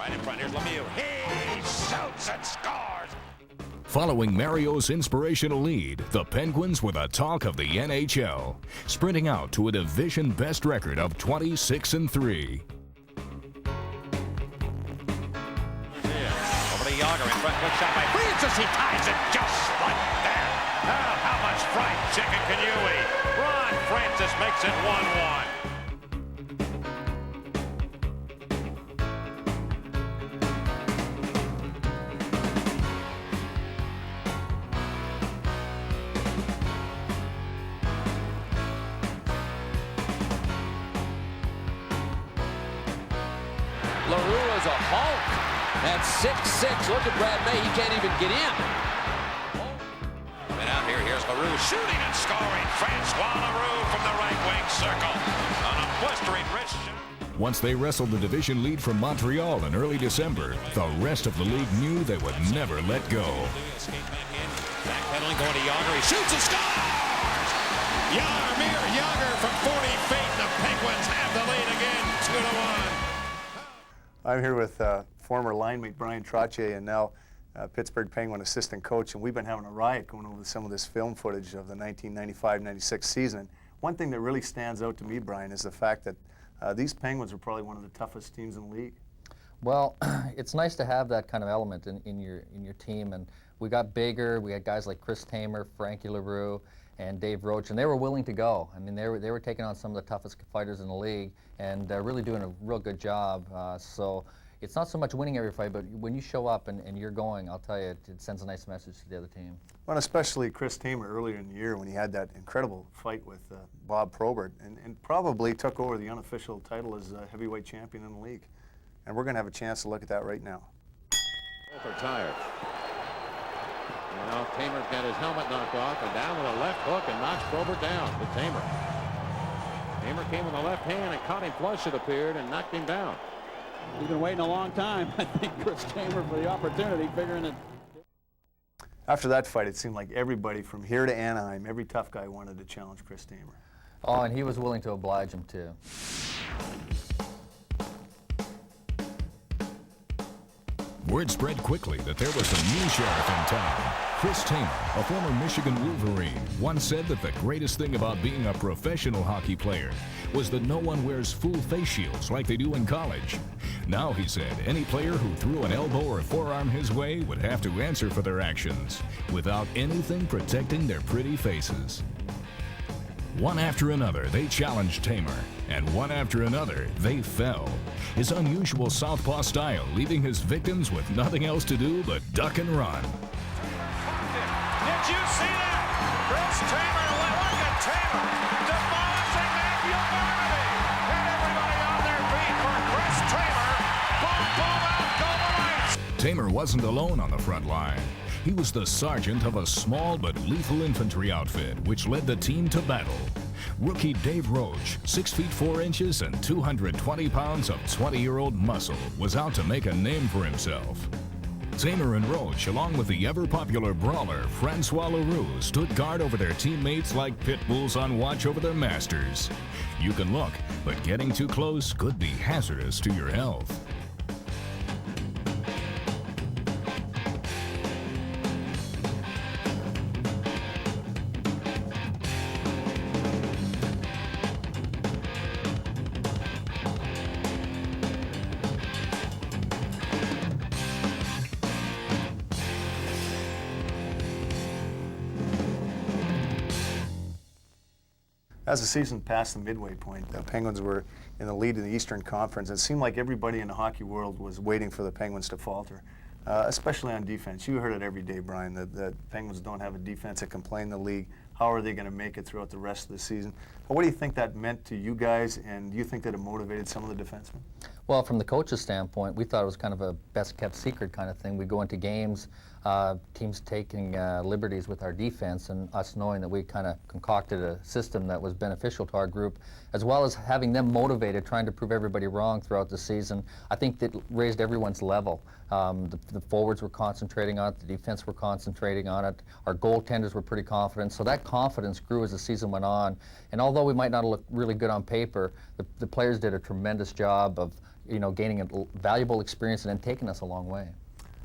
right in front. Here's Lemieux. He shoots and scores. Following Mario's inspirational lead, the Penguins were the talk of the NHL, sprinting out to a division best record of 26-3. Over to Jagr in front. Good shot by Francis. He ties it just like that. How much fried chicken can you eat? Ron Francis makes it 1-1. LaRue is a Hulk at 6'6". Look at Brad May. He can't even get in. And out here, here's LaRue shooting and scoring. Francois LaRue from the right wing circle on a blistering wrist shot. Once they wrestled the division lead from Montreal in early December, the rest of the league knew they would never let go. Backpedaling, going to Jagr. He shoots and scores! Jagr from 40 feet. The Penguins have the lead again, 2-1. I'm here with former line mate Brian Trottier and now Pittsburgh Penguin assistant coach, and we've been having a riot going over some of this film footage of the 1995-96 season. One thing that really stands out to me, Brian, is the fact that these Penguins were probably one of the toughest teams in the league. Well, it's nice to have that kind of element in your team, and we got bigger. We had guys like Chris Tamer, Frankie LaRue, and Dave Roach, and they were willing to go. I mean, they were taking on some of the toughest fighters in the league, and really doing a real good job. So it's not so much winning every fight, but when you show up and you're going, I'll tell you, it sends a nice message to the other team. Well, especially Chris Tamer earlier in the year when he had that incredible fight with Bob Probert, and probably took over the unofficial title as heavyweight champion in the league. And we're going to have a chance to look at that right now. Both are tired. Now Tamer's got his helmet knocked off and down with a left hook and knocks Probert down to Tamer. Tamer came with the left hand and caught him flush, it appeared, and knocked him down. He's been waiting a long time, I think, Chris Tamer, for the opportunity, figuring it. After that fight, it seemed like everybody from here to Anaheim, every tough guy wanted to challenge Chris Tamer. Oh, and he was willing to oblige him, too. Word spread quickly that there was a new sheriff in town. Chris Tamer, a former Michigan Wolverine, once said that the greatest thing about being a professional hockey player was that no one wears full face shields like they do in college. Now, he said, any player who threw an elbow or forearm his way would have to answer for their actions without anything protecting their pretty faces. One after another, they challenged Tamer, and one after another, they fell. His unusual southpaw style leaving his victims with nothing else to do but duck and run. Did you see that? Chris Tamer, look at Tamer, demolishing Matthew Barnaby. And everybody on their feet for Chris Tamer. Boom, boom, out go the lights. Tamer wasn't alone on the front line. He was the sergeant of a small but lethal infantry outfit, which led the team to battle. Rookie Dave Roach, 6 feet 4 inches and 220 pounds of 20-year-old muscle, was out to make a name for himself. Tamer and Roach, along with the ever-popular brawler Francois LaRue, stood guard over their teammates like pit bulls on watch over their masters. You can look, but getting too close could be hazardous to your health. As the season passed the midway point, the Penguins were in the lead in the Eastern Conference. It seemed like everybody in the hockey world was waiting for the Penguins to falter, especially on defense. You heard it every day, Brian, that the Penguins don't have a defense that can play in the league. How are they going to make it throughout the rest of the season? But what do you think that meant to you guys, and do you think that it motivated some of the defensemen? Well, from the coach's standpoint, we thought it was kind of a best-kept secret kind of thing. We go into games, teams taking liberties with our defense, and us knowing that we kind of concocted a system that was beneficial to our group, as well as having them motivated, trying to prove everybody wrong throughout the season. I think that raised everyone's level. The forwards were concentrating on it, the defense were concentrating on it, our goaltenders were pretty confident, so that confidence grew as the season went on. And although we might not look really good on paper, the players did a tremendous job of gaining a valuable experience and then taking us a long way.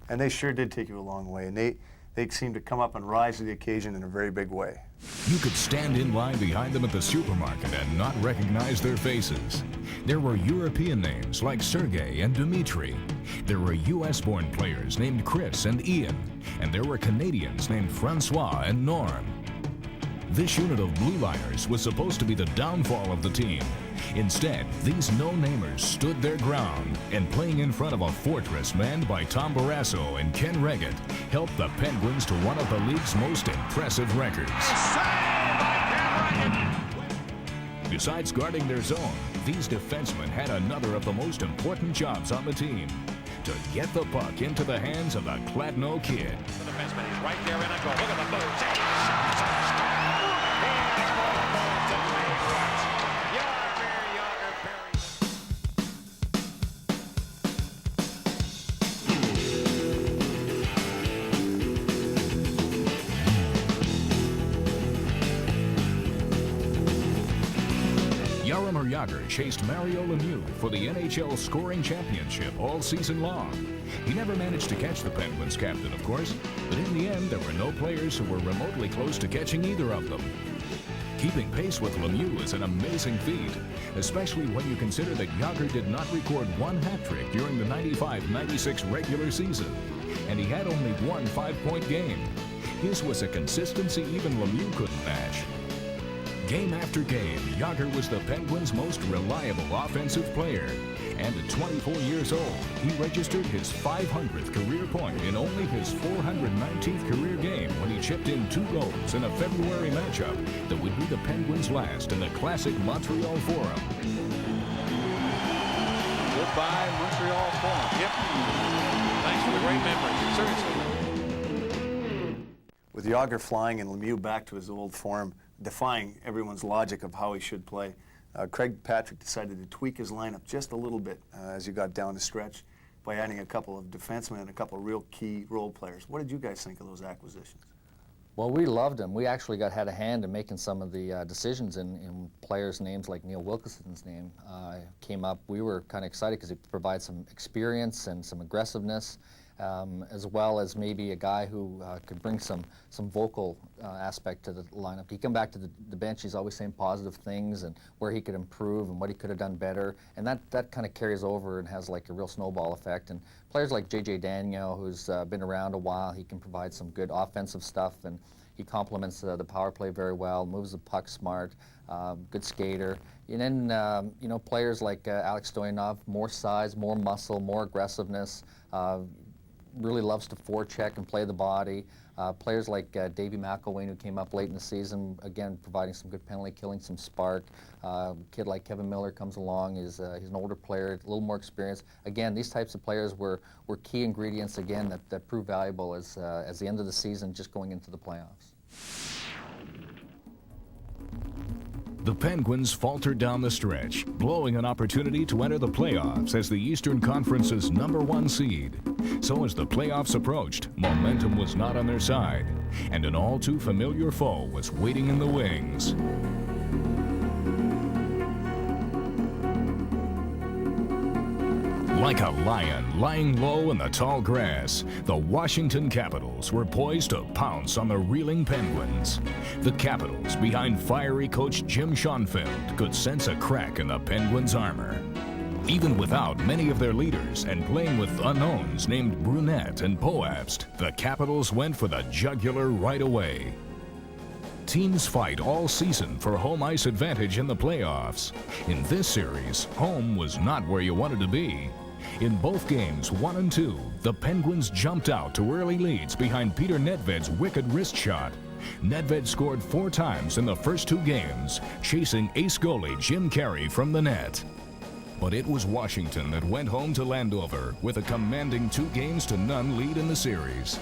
And they sure did take you a long way. And they seemed to come up and rise to the occasion in a very big way. You could stand in line behind them at the supermarket and not recognize their faces. There were European names like Sergei and Dmitry. There were US-born players named Chris and Ian. And there were Canadians named Francois and Norm. This unit of blue liners was supposed to be the downfall of the team. Instead, these no-namers stood their ground, and playing in front of a fortress manned by Tom Barrasso and Ken Reggett helped the Penguins to one of the league's most impressive records. Besides guarding their zone, these defensemen had another of the most important jobs on the team: to get the puck into the hands of the Kladno kid. The defenseman, he's right there in a goal. Look at the move. Jagr chased Mario Lemieux for the NHL scoring championship all season long. He never managed to catch the Penguins captain, of course, but in the end there were no players who were remotely close to catching either of them. Keeping pace with Lemieux is an amazing feat, especially when you consider that Jagr did not record one hat-trick during the 95-96 regular season, and he had only one 5-point game. His was a consistency even Lemieux couldn't match. Game after game, Jagr was the Penguins' most reliable offensive player. And at 24 years old, he registered his 500th career point in only his 419th career game when he chipped in 2 goals in a February matchup that would be the Penguins' last in the classic Montreal Forum. Goodbye, Montreal Forum. Yep. Thanks for the great memories. Seriously. With Jagr flying and Lemieux back to his old form, defying everyone's logic of how he should play, Craig Patrick decided to tweak his lineup just a little bit as he got down the stretch by adding a couple of defensemen and a couple of real key role players. What did you guys think of those acquisitions? Well, we loved them. We actually had a hand in making some of the decisions in players' names, like Neil Wilkinson's name came up. We were kind of excited because he provides some experience and some aggressiveness, as well as maybe a guy who could bring some vocal aspect to the lineup. He come back to the bench, he's always saying positive things and where he could improve and what he could have done better, and that kind of carries over and has like a real snowball effect. And players like J.J. Daniel, who's been around a while, he can provide some good offensive stuff, and he complements the power play very well, moves the puck smart, good skater. And then, players like Alex Stoyanov, more size, more muscle, more aggressiveness, really loves to forecheck and play the body. Players like Davey McElwain, who came up late in the season, again, providing some good penalty killing, some spark. A kid like Kevin Miller comes along, he's an older player, a little more experience. Again, these types of players were key ingredients, again, that proved valuable as the end of the season, just going into the playoffs. The Penguins faltered down the stretch, blowing an opportunity to enter the playoffs as the Eastern Conference's #1 seed. So as the playoffs approached, momentum was not on their side, and an all-too-familiar foe was waiting in the wings. Like a lion lying low in the tall grass, the Washington Capitals were poised to pounce on the reeling Penguins. The Capitals, behind fiery coach Jim Schoenfeld, could sense a crack in the Penguins' armor. Even without many of their leaders and playing with unknowns named Brunette and Poabst, the Capitals went for the jugular right away. Teams fight all season for home ice advantage in the playoffs. In this series, home was not where you wanted to be. In both games, 1 and 2, the Penguins jumped out to early leads behind Peter Nedved's wicked wrist shot. Nedved scored 4 times in the first 2 games, chasing ace goalie Jim Carey from the net. But it was Washington that went home to Landover with a commanding 2-0 lead in the series.